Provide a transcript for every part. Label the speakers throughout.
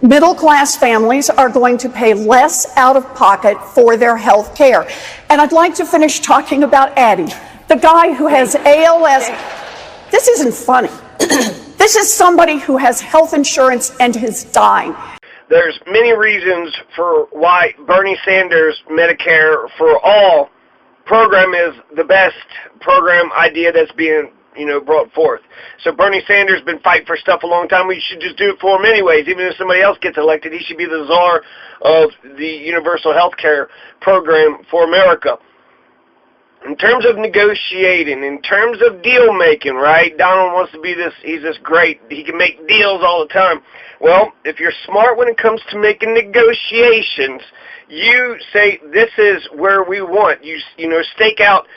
Speaker 1: Middle-class families are going to pay less out of pocket for their health care. And I'd like to finish talking about Addie, the guy who has ALS. This isn't funny. This is somebody who has health insurance and is dying.
Speaker 2: There's many reasons for why Bernie Sanders' Medicare for All program is the best program idea that's being brought forth. So Bernie Sanders has been fighting for stuff a long time. We should just do it for him anyways. Even if somebody else gets elected, he should be the czar of the universal health care program for America. In terms of negotiating, in terms of deal making, right? Donald wants to be this, he's this great, he can make deals all the time. Well, if you're smart when it comes to making negotiations, you say this is where we want. You stake out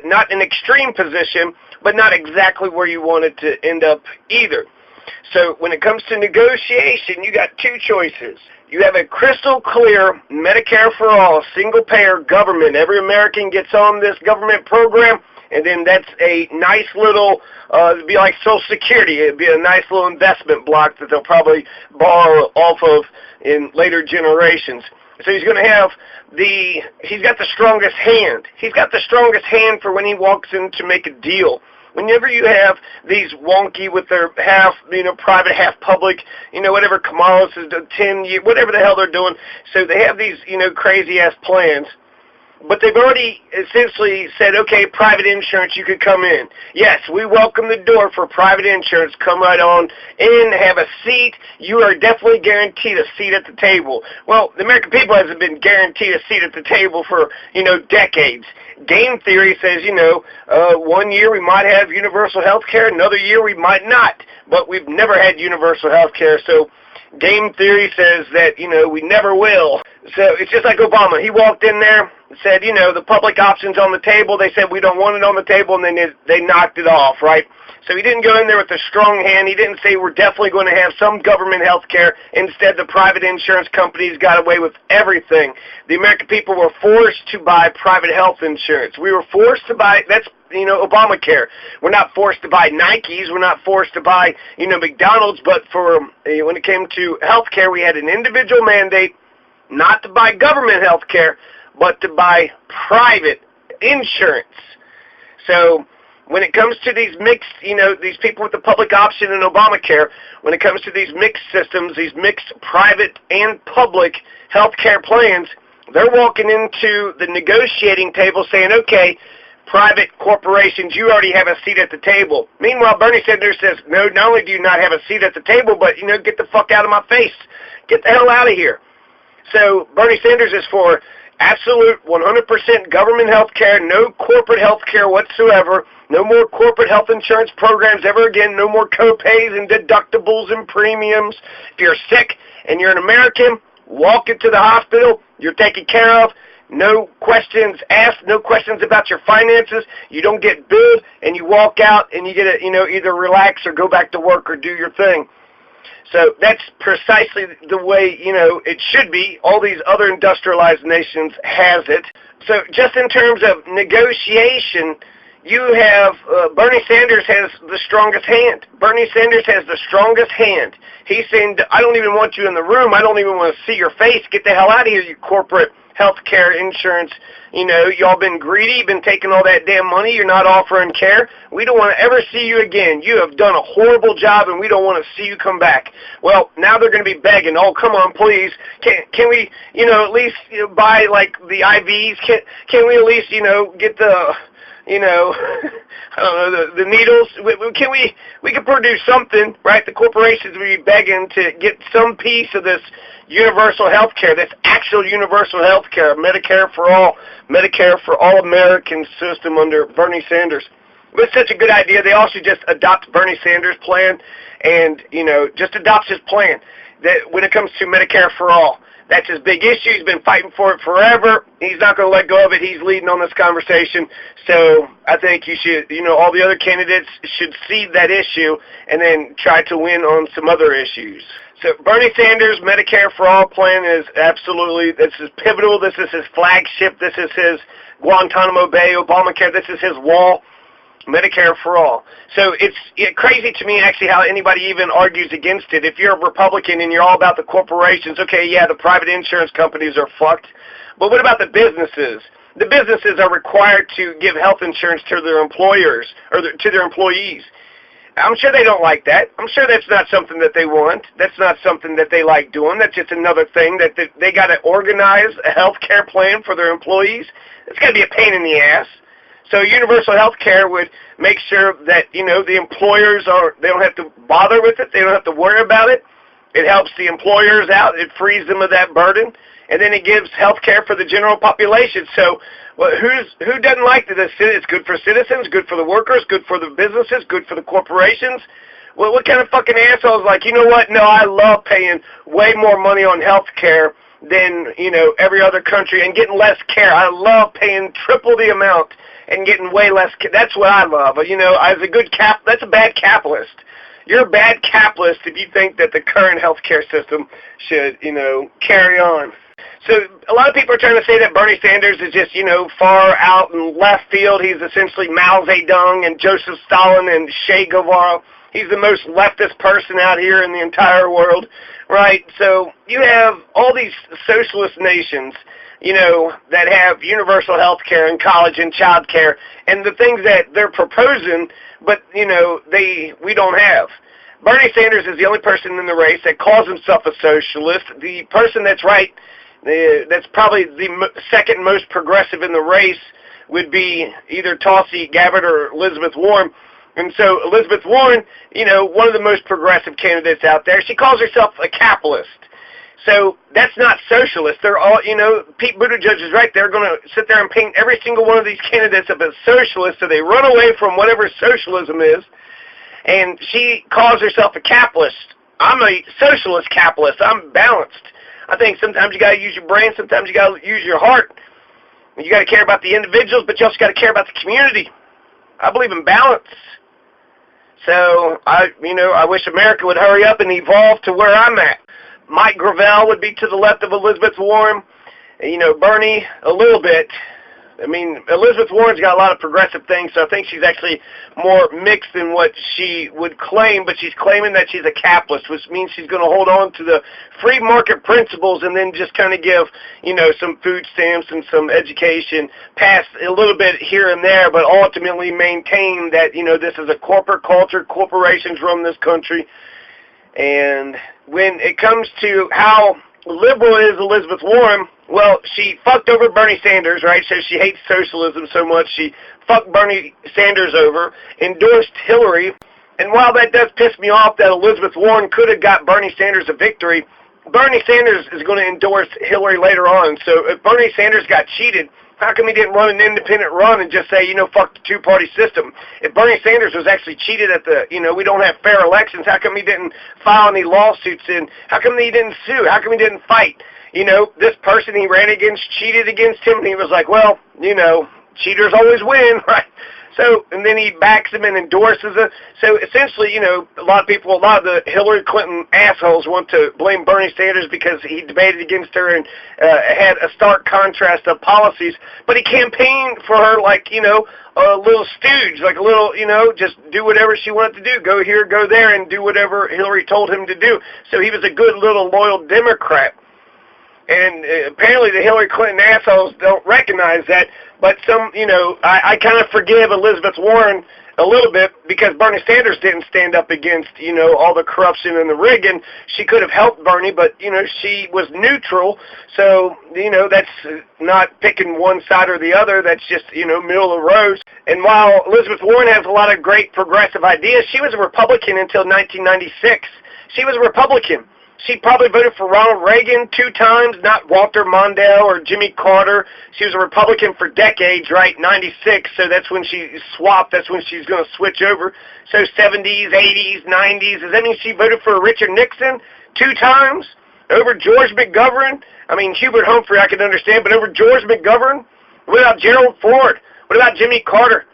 Speaker 2: not an extreme position, but not exactly where you want it to end up either. So when it comes to negotiation, you got two choices. You have a crystal clear Medicare for all, single payer government. Every American gets on this government program, and then that's a nice little, it'd be like Social Security. It'd be a nice little investment block that they'll probably borrow off of in later generations. So he's going to have he's got the strongest hand. He's got the strongest hand for when he walks in to make a deal. Whenever you have these wonky with their half, private, half public, whatever Kamala's is doing, 10 years, whatever the hell they're doing. So they have these, crazy-ass plans. But they've already essentially said, okay, private insurance, you could come in. Yes, we welcome the door for private insurance. Come right on in, have a seat. You are definitely guaranteed a seat at the table. Well, the American people hasn't been guaranteed a seat at the table for, decades. Game theory says, 1 year we might have universal health care, another year we might not. But we've never had universal health care, so game theory says that, we never will. So it's just like Obama. He walked in there and said, the public option's on the table. They said we don't want it on the table, and then they knocked it off, right? So he didn't go in there with a strong hand. He didn't say we're definitely going to have some government health care. Instead, the private insurance companies got away with everything. The American people were forced to buy private health insurance. We were forced to buy, that's Obamacare. We're not forced to buy Nikes. We're not forced to buy, McDonald's. But for when it came to health care, we had an individual mandate not to buy government health care, but to buy private insurance. So when it comes to these mixed, these people with the public option in Obamacare, when it comes to these mixed systems, these mixed private and public health care plans, they're walking into the negotiating table saying, okay, private corporations, you already have a seat at the table. Meanwhile, Bernie Sanders says, no, not only do you not have a seat at the table, but, get the fuck out of my face. Get the hell out of here. So Bernie Sanders is for absolute 100% government health care, no corporate health care whatsoever, no more corporate health insurance programs ever again, no more co-pays and deductibles and premiums. If you're sick and you're an American, walk into the hospital, you're taken care of. No questions asked, no questions about your finances. You don't get billed, and you walk out and you get to, either relax or go back to work or do your thing. So that's precisely the way, it should be. All these other industrialized nations has it. So just in terms of negotiation, you have Bernie Sanders has the strongest hand. Bernie Sanders has the strongest hand. He's saying, I don't even want you in the room. I don't even want to see your face. Get the hell out of here, you corporate health care insurance. Y'all been greedy, been taking all that damn money. You're not offering care. We don't want to ever see you again. You have done a horrible job, and we don't want to see you come back. Well, now they're going to be begging, oh, come on, please. Can we, at least buy, like, the IVs? Can we at least, get the, I don't know, the needles? We can produce something, right? The corporations will be begging to get some piece of this universal health care, this actual universal health care, Medicare for all American system under Bernie Sanders. It's such a good idea. They also just adopt Bernie Sanders' plan and, just adopt his plan that when it comes to Medicare for all. That's his big issue. He's been fighting for it forever. He's not going to let go of it. He's leading on this conversation. So I think you should, all the other candidates should cede that issue and then try to win on some other issues. So Bernie Sanders' Medicare for All plan is absolutely, this is pivotal. This is his flagship. This is his Guantanamo Bay, Obamacare. This is his wall. Medicare for all. So it's crazy to me actually how anybody even argues against it. If you're a Republican and you're all about the corporations, okay, yeah, the private insurance companies are fucked. But what about the businesses? The businesses are required to give health insurance to their employers or to their employees. I'm sure they don't like that. I'm sure that's not something that they want. That's not something that they like doing. That's just another thing that they got to organize a health care plan for their employees. It's got to be a pain in the ass. So universal health care would make sure that, the employers they don't have to bother with it. They don't have to worry about it. It helps the employers out. It frees them of that burden. And then it gives health care for the general population. So who doesn't like this? It's good for citizens, good for the workers, good for the businesses, good for the corporations. Well, what kind of fucking assholes like, you know what? No, I love paying way more money on health care than, every other country and getting less care. I love paying triple the amount and getting way less care. That's what I love. As a good that's a bad capitalist. You're a bad capitalist if you think that the current healthcare system should, carry on. So a lot of people are trying to say that Bernie Sanders is just, far out in left field. He's essentially Mao Zedong and Joseph Stalin and Che Guevara. He's the most leftist person out here in the entire world, right? So you have all these socialist nations, that have universal health care and college and child care and the things that they're proposing, but, we don't have. Bernie Sanders is the only person in the race that calls himself a socialist. The person that's right, that's probably the second most progressive in the race, would be either Tulsi Gabbard or Elizabeth Warren. And so Elizabeth Warren, one of the most progressive candidates out there, she calls herself a capitalist. So that's not socialist. They're all, Pete Buttigieg is right. They're going to sit there and paint every single one of these candidates up as socialist, so they run away from whatever socialism is. And she calls herself a capitalist. I'm a socialist capitalist. I'm balanced. I think sometimes you got to use your brain. Sometimes you got to use your heart. You got to care about the individuals, but you also got to care about the community. I believe in balance. So I wish America would hurry up and evolve to where I'm at. Mike Gravel would be to the left of Elizabeth Warren. Bernie a little bit. Elizabeth Warren's got a lot of progressive things, so I think she's actually more mixed than what she would claim, but she's claiming that she's a capitalist, which means she's going to hold on to the free market principles and then just kind of give, some food stamps and some education, pass a little bit here and there, but ultimately maintain that, this is a corporate culture, corporations run this country. And when it comes to how liberal is Elizabeth Warren, well, she fucked over Bernie Sanders, right? So she hates socialism so much. She fucked Bernie Sanders over, endorsed Hillary. And while that does piss me off that Elizabeth Warren could have got Bernie Sanders a victory, Bernie Sanders is going to endorse Hillary later on. So if Bernie Sanders got cheated, how come he didn't run an independent run and just say, fuck the two-party system? If Bernie Sanders was actually cheated at we don't have fair elections, how come he didn't file any lawsuits in? How come he didn't sue? How come he didn't fight? This person he ran against cheated against him, and he was like, well, cheaters always win, right? So, and then he backs him and endorses it. So essentially, a lot of the Hillary Clinton assholes want to blame Bernie Sanders because he debated against her and had a stark contrast of policies. But he campaigned for her like, a little stooge, like a little, just do whatever she wanted to do. Go here, go there, and do whatever Hillary told him to do. So he was a good little loyal Democrat. And apparently the Hillary Clinton assholes don't recognize that. But I kind of forgive Elizabeth Warren a little bit because Bernie Sanders didn't stand up against, all the corruption and the rigging. She could have helped Bernie, but, she was neutral. So, that's not picking one side or the other. That's just, middle of the road. And while Elizabeth Warren has a lot of great progressive ideas, she was a Republican until 1996. She was a Republican. She probably voted for Ronald Reagan 2 times, not Walter Mondale or Jimmy Carter. She was a Republican for decades, right? 96, so that's when she swapped. That's when she's going to switch over. So 70s, 80s, 90s. Does that mean she voted for Richard Nixon 2 times? Over George McGovern? Hubert Humphrey I can understand, but over George McGovern? What about Gerald Ford? What about Jimmy Carter?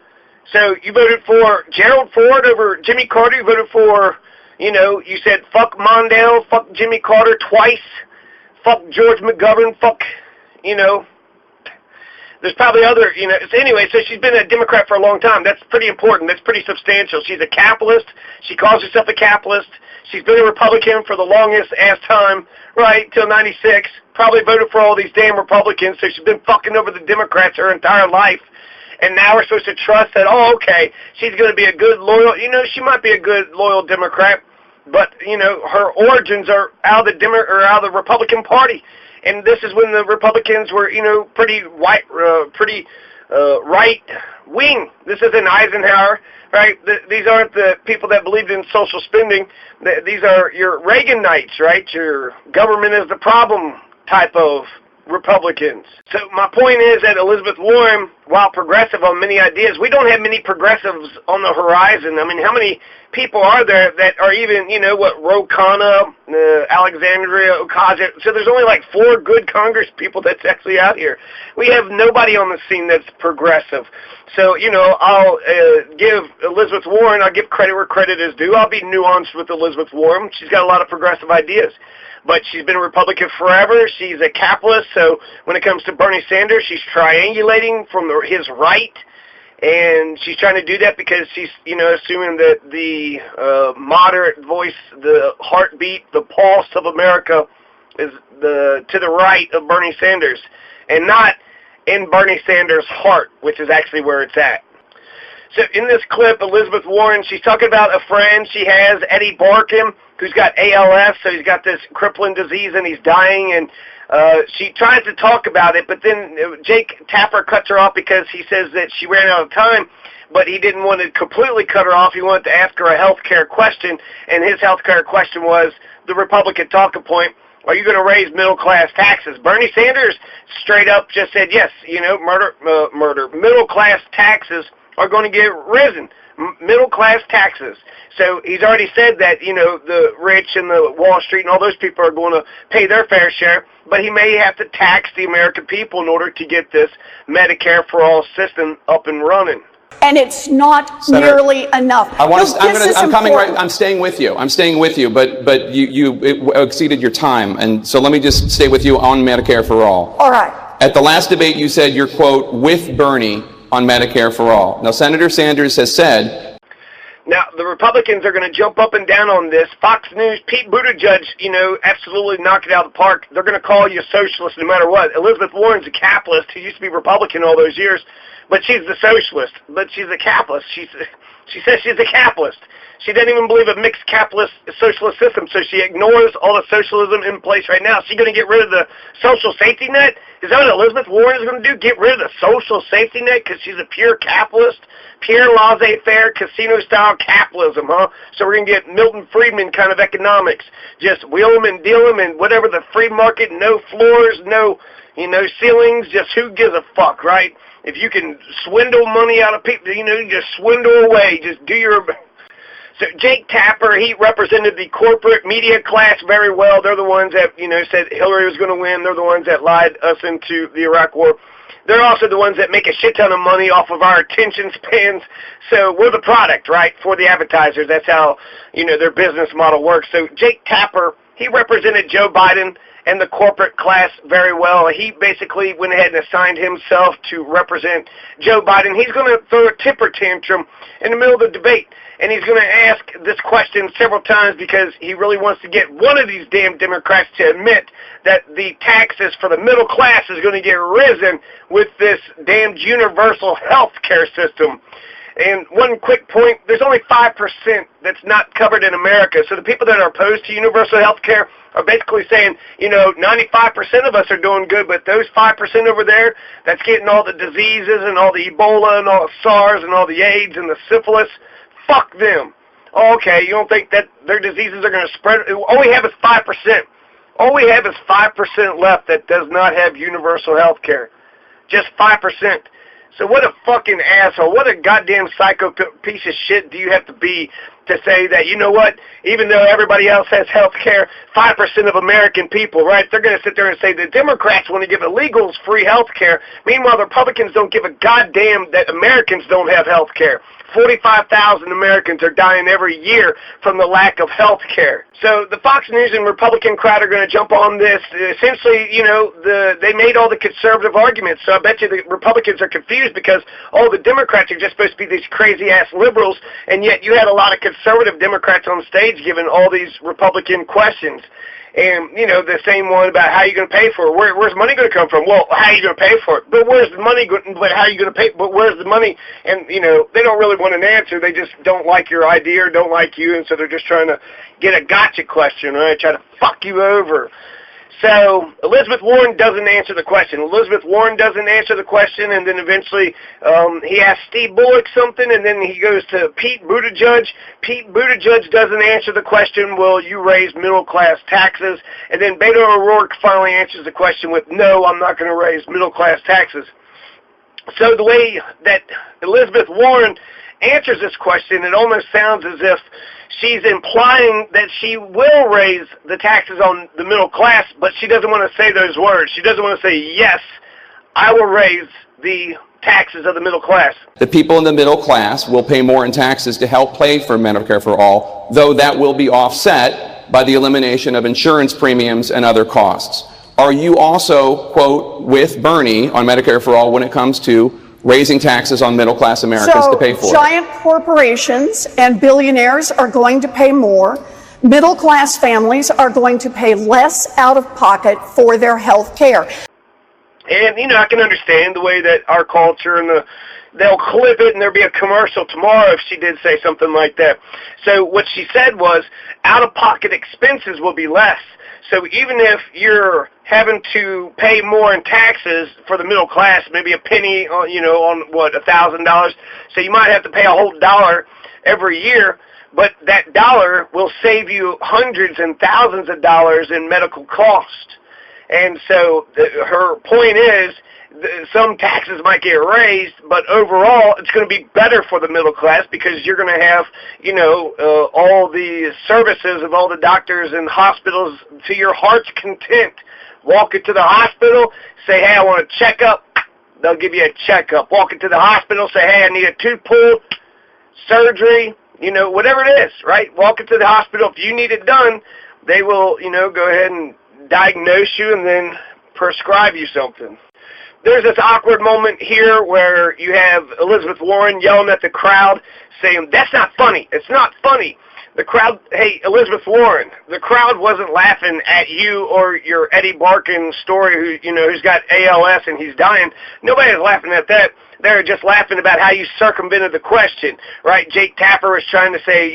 Speaker 2: So you voted for Gerald Ford over Jimmy Carter. You voted for... you said fuck Mondale, fuck Jimmy Carter twice, fuck George McGovern, fuck, the There's probably other, so anyway, so she's been a Democrat for a long time. That's pretty important. That's pretty substantial. She's a capitalist. She calls herself a capitalist. She's been a Republican for the longest ass time, right, till 96. Probably voted for all these damn Republicans, so she's been fucking over the Democrats her entire life. And now we're supposed to trust that, okay, she's going to be a good, loyal, she might be a good, loyal Democrat, but, her origins are out of the Republican Party. And this is when the Republicans were, pretty right-wing. This isn't Eisenhower, right? These aren't the people that believed in social spending. These are your Reaganites, right? Your government is the problem type of Republicans. So my point is that Elizabeth Warren, while progressive on many ideas, we don't have many progressives on the horizon. I mean, how many people are there that are even, Ro Khanna, Alexandria Ocasio? So there's only like 4 good Congress people that's actually out here. We have nobody on the scene that's progressive. So, I'll give Elizabeth Warren, I'll give credit where credit is due. I'll be nuanced with Elizabeth Warren. She's got a lot of progressive ideas. But she's been a Republican forever. She's a capitalist, so when it comes to Bernie Sanders, she's triangulating from his right, and she's trying to do that because she's, assuming that the moderate voice, the heartbeat, the pulse of America is to the right of Bernie Sanders, and not in Bernie Sanders' heart, which is actually where it's at. So in this clip, Elizabeth Warren, she's talking about a friend she has, Eddie Barkin, who's got ALS, so he's got this crippling disease and he's dying, and she tries to talk about it, but then Jake Tapper cuts her off because he says that she ran out of time, but he didn't want to completely cut her off. He wanted to ask her a health care question, and his health care question was the Republican talking point: are you going to raise middle-class taxes? Bernie Sanders straight up just said, yes, middle-class taxes are going to get risen. Middle-class taxes. So he's already said that, the rich and the Wall Street and all those people are going to pay their fair share, but he may have to tax the American people in order to get this Medicare for All system up and running.
Speaker 1: And it's not
Speaker 3: Senator,
Speaker 1: nearly enough.
Speaker 3: I'm staying with you, but you exceeded your time, and so let me just stay with you on Medicare for All.
Speaker 1: All right.
Speaker 3: At the last debate, you said you're, quote, with Bernie on Medicare for All. Now, Senator Sanders has said...
Speaker 2: Now, the Republicans are going to jump up and down on this. Fox News, Pete Buttigieg, absolutely knocked it out of the park. They're going to call you a socialist no matter what. Elizabeth Warren's a capitalist who used to be Republican all those years, but she's the socialist. But she's a capitalist. She says she's a capitalist. She doesn't even believe a mixed capitalist socialist system, so she ignores all the socialism in place right now. She's going to get rid of the social safety net? Is that what Elizabeth Warren is going to do? Get rid of the social safety net because she's a pure capitalist? Pure laissez-faire, casino-style capitalism, huh? So we're going to get Milton Friedman kind of economics. Just wheel them and deal them and whatever the free market, no floors, no, ceilings, just who gives a fuck, right? If you can swindle money out of people, just swindle away. Just do your... So Jake Tapper, he represented the corporate media class very well. They're the ones that, said Hillary was going to win. They're the ones that lied us into the Iraq War. They're also the ones that make a shit ton of money off of our attention spans. So we're the product, right, for the advertisers. That's how, their business model works. So Jake Tapper, he represented Joe Biden and the corporate class very well. He basically went ahead and assigned himself to represent Joe Biden. He's going to throw a temper tantrum in the middle of the debate, and he's going to ask this question several times because he really wants to get one of these damn Democrats to admit that the taxes for the middle class is going to get risen with this damned universal health care system. And one quick point, there's only 5% that's not covered in America. So the people that are opposed to universal health care are basically saying, 95% of us are doing good, but those 5% over there that's getting all the diseases and all the Ebola and all the SARS and all the AIDS and the syphilis, fuck them. Okay, you don't think that their diseases are going to spread? All we have is 5%. All we have is 5% left that does not have universal health care. Just 5%. So what a fucking asshole, what a goddamn psycho piece of shit do you have to be to say that, you know what, even though everybody else has health care, 5% of American people, right, they're going to sit there and say the Democrats want to give illegals free health care. Meanwhile, the Republicans don't give a goddamn that Americans don't have health care. 45,000 Americans are dying every year from the lack of health care. So the Fox News and Republican crowd are going to jump on this. Essentially, they made all the conservative arguments. So I bet you the Republicans are confused because all the Democrats are just supposed to be these crazy-ass liberals, and yet you had a lot of conservative Democrats on stage giving all these Republican questions. And, the same one about how you're going to pay for it. Where's money going to come from? Well, how are you going to pay for it? But where's the money but how are you going to pay? But where's the money? And, they don't really want an answer. They just don't like your idea or don't like you, and so they're just trying to get a gotcha question, right? Try to fuck you over. So Elizabeth Warren doesn't answer the question. Elizabeth Warren doesn't answer the question, and then eventually he asks Steve Bullock something, and then he goes to Pete Buttigieg. Pete Buttigieg doesn't answer the question, will you raise middle-class taxes? And then Beto O'Rourke finally answers the question with, no, I'm not going to raise middle-class taxes. So the way that Elizabeth Warren answers this question, it almost sounds as if she's implying that she will raise the taxes on the middle class, but she doesn't want to say those words. She doesn't want to say, yes, I will raise the taxes of the middle class.
Speaker 3: The people in the middle class will pay more in taxes to help pay for Medicare for all, though that will be offset by the elimination of insurance premiums and other costs. Are you also, quote, with Bernie on Medicare for all when it comes to raising taxes on middle-class Americans to pay for it?
Speaker 1: So giant corporations and billionaires are going to pay more. Middle-class families are going to pay less out of pocket for their health care.
Speaker 2: And, I can understand the way that our culture and they'll clip it and there'll be a commercial tomorrow if she did say something like that. So what she said was out-of-pocket expenses will be less. So even if you're having to pay more in taxes for the middle class, maybe a penny on, on what, $1,000, so you might have to pay a whole dollar every year, but that dollar will save you hundreds and thousands of dollars in medical cost. And so her point is, some taxes might get raised, but overall it's going to be better for the middle class because you're going to have, all the services of all the doctors and hospitals to your heart's content. Walk into the hospital, say, hey, I want a checkup. They'll give you a checkup. Walk into the hospital, say, hey, I need a tooth pulled, surgery, whatever it is, right? Walk into the hospital. If you need it done, they will, go ahead and diagnose you and then prescribe you something. There's this awkward moment here where you have Elizabeth Warren yelling at the crowd saying, that's not funny. It's not funny. The crowd, hey, Elizabeth Warren, the crowd wasn't laughing at you or your Eddie Barkin story who's got ALS and he's dying. Nobody was laughing at that. They were just laughing about how you circumvented the question, right? Jake Tapper was trying to say,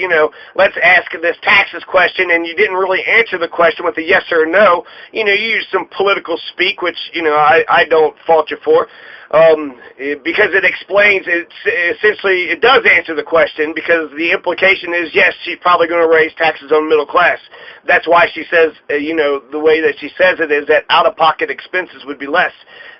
Speaker 2: let's ask this taxes question, and you didn't really answer the question with a yes or a no. You used some political speak, which, I don't fault you for. Because it explains, essentially, it does answer the question because the implication is, yes, she's probably going to raise taxes on the middle class. That's why she says, the way that she says it is that out-of-pocket expenses would be less.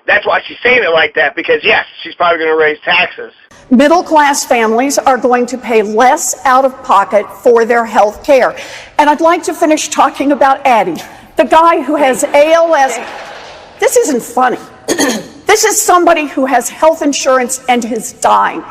Speaker 2: That's why she's saying it like that because, yes, she's probably going to raise taxes.
Speaker 1: Middle-class families are going to pay less out of pocket for their health care. And I'd like to finish talking about Addie, the guy who has ALS. This isn't funny. This is somebody who has health insurance and is dying.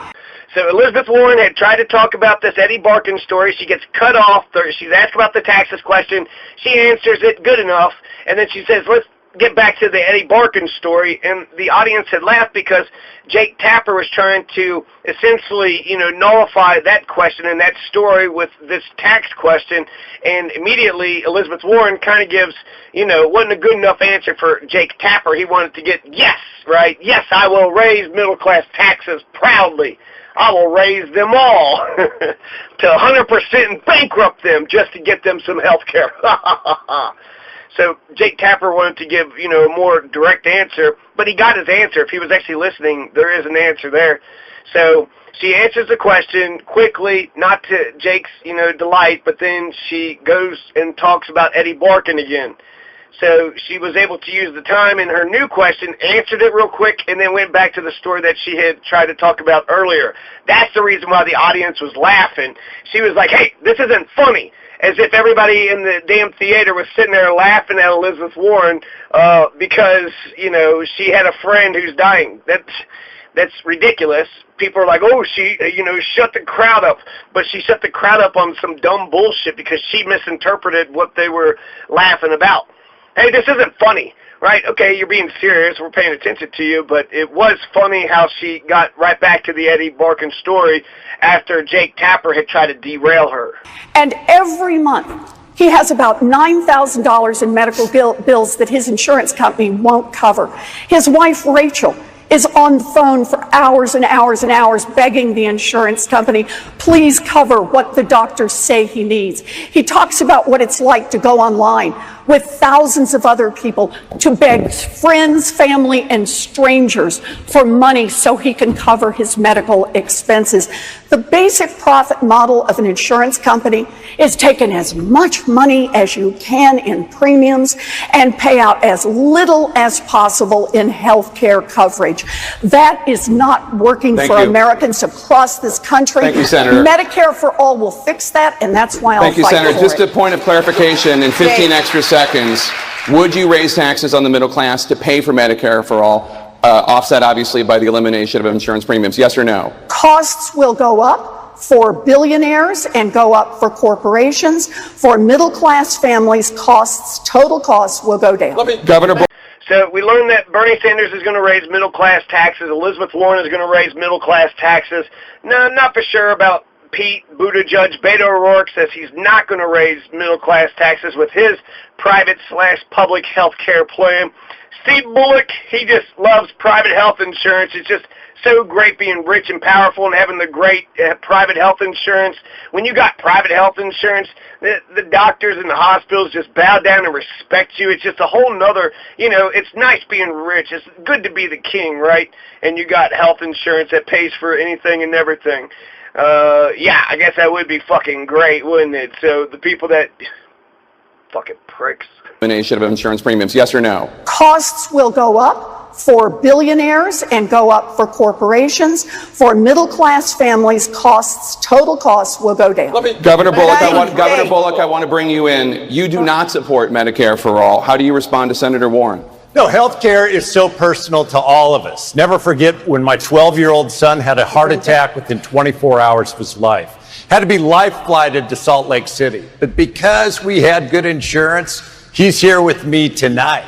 Speaker 2: So Elizabeth Warren had tried to talk about this Eddie Barkin story. She gets cut off. She's asked about the taxes question. She answers it good enough, and then she says, let's get back to the Eddie Barkin story. And the audience had laughed because Jake Tapper was trying to essentially, nullify that question and that story with this tax question. And immediately Elizabeth Warren kind of gives, wasn't a good enough answer for Jake Tapper. He wanted to get yes, right? Yes, I will raise middle-class taxes proudly. I will raise them all to 100% and bankrupt them just to get them some health care. So Jake Tapper wanted to give, a more direct answer, but he got his answer. If he was actually listening, there is an answer there. So she answers the question quickly, not to Jake's, delight, but then she goes and talks about Eddie Barkin again. So she was able to use the time in her new question, answered it real quick, and then went back to the story that she had tried to talk about earlier. That's the reason why the audience was laughing. She was like, hey, this isn't funny. As if everybody in the damn theater was sitting there laughing at Elizabeth Warren because, you know, she had a friend who's dying. That's ridiculous. People are like, oh, she, you know, shut the crowd up. But she shut the crowd up on some dumb bullshit because she misinterpreted what they were laughing about. Hey, this isn't funny, right? Okay, you're being serious. We're paying attention to you. But it was funny how she got right back to the Eddie Barkin story after Jake Tapper had tried to derail her.
Speaker 1: And every month, he has about $9,000 in medical bills that his insurance company won't cover. His wife, Rachel, is on the phone for hours and hours and hours begging the insurance company, please cover what the doctors say he needs. He talks about what it's like to go online with thousands of other people to beg friends, family, and strangers for money so he can cover his medical expenses. The basic profit model of an insurance company is taking as much money as you can in premiums and pay out as little as possible in health care coverage. That is not working for Americans across this country.
Speaker 3: Thank you, Senator.
Speaker 1: Medicare for All will fix that, and that's why I'll fight for it.
Speaker 3: Thank you, Senator. Just a point of clarification in 15 extra seconds. Would you raise taxes on the middle class to pay for Medicare for All, offset obviously by the elimination of insurance premiums? Yes or no?
Speaker 1: Costs will go up for billionaires and go up for corporations. For middle-class families, total costs will go down.
Speaker 3: Governor.
Speaker 2: So we learned that Bernie Sanders is going to raise middle-class taxes. Elizabeth Warren is going to raise middle-class taxes. No, I'm not for sure about Pete Buttigieg. Beto O'Rourke says he's not going to raise middle-class taxes with his private/public health care plan. Steve Bullock, he just loves private health insurance. It's just so great being rich and powerful and having the great private health insurance. When you got private health insurance, the doctors and the hospitals just bow down and respect you. It's just a whole nother, you know, it's nice being rich. It's good to be the king, right? And you got health insurance that pays for anything and everything. Yeah, I guess that would be fucking great, wouldn't it? So the people that fucking pricks.
Speaker 3: Elimination of insurance premiums, yes or no?
Speaker 1: Costs will go up for billionaires and go up for corporations. For middle-class families, total costs will go down.
Speaker 3: Governor Bullock, I want to bring you in. You do not support Medicare for All. How do you respond to Senator Warren?
Speaker 4: No, healthcare is so personal to all of us. Never forget when my 12-year-old son had a heart attack within 24 hours of his life. Had to be life-flighted to Salt Lake City. But because we had good insurance, he's here with me tonight.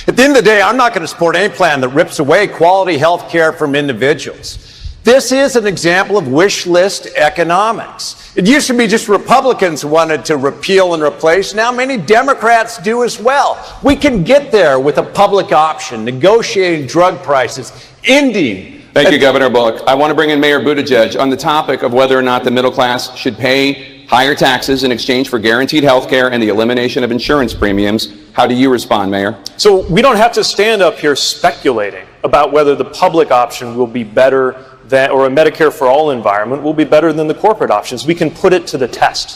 Speaker 4: At the end of the day, I'm not going to support any plan that rips away quality health care from individuals. This is an example of wish list economics. It used to be just Republicans who wanted to repeal and replace. Now many Democrats do as well. We can get there with a public option, negotiating drug prices, ending.
Speaker 3: Thank you, Governor Bullock. I want to bring in Mayor Buttigieg on the topic of whether or not the middle class should pay higher taxes in exchange for guaranteed health care and the elimination of insurance premiums. How do you respond, Mayor?
Speaker 5: So we don't have to stand up here speculating about whether the public option will be better than, or a Medicare for All environment will be better than the corporate options. We can put it to the test.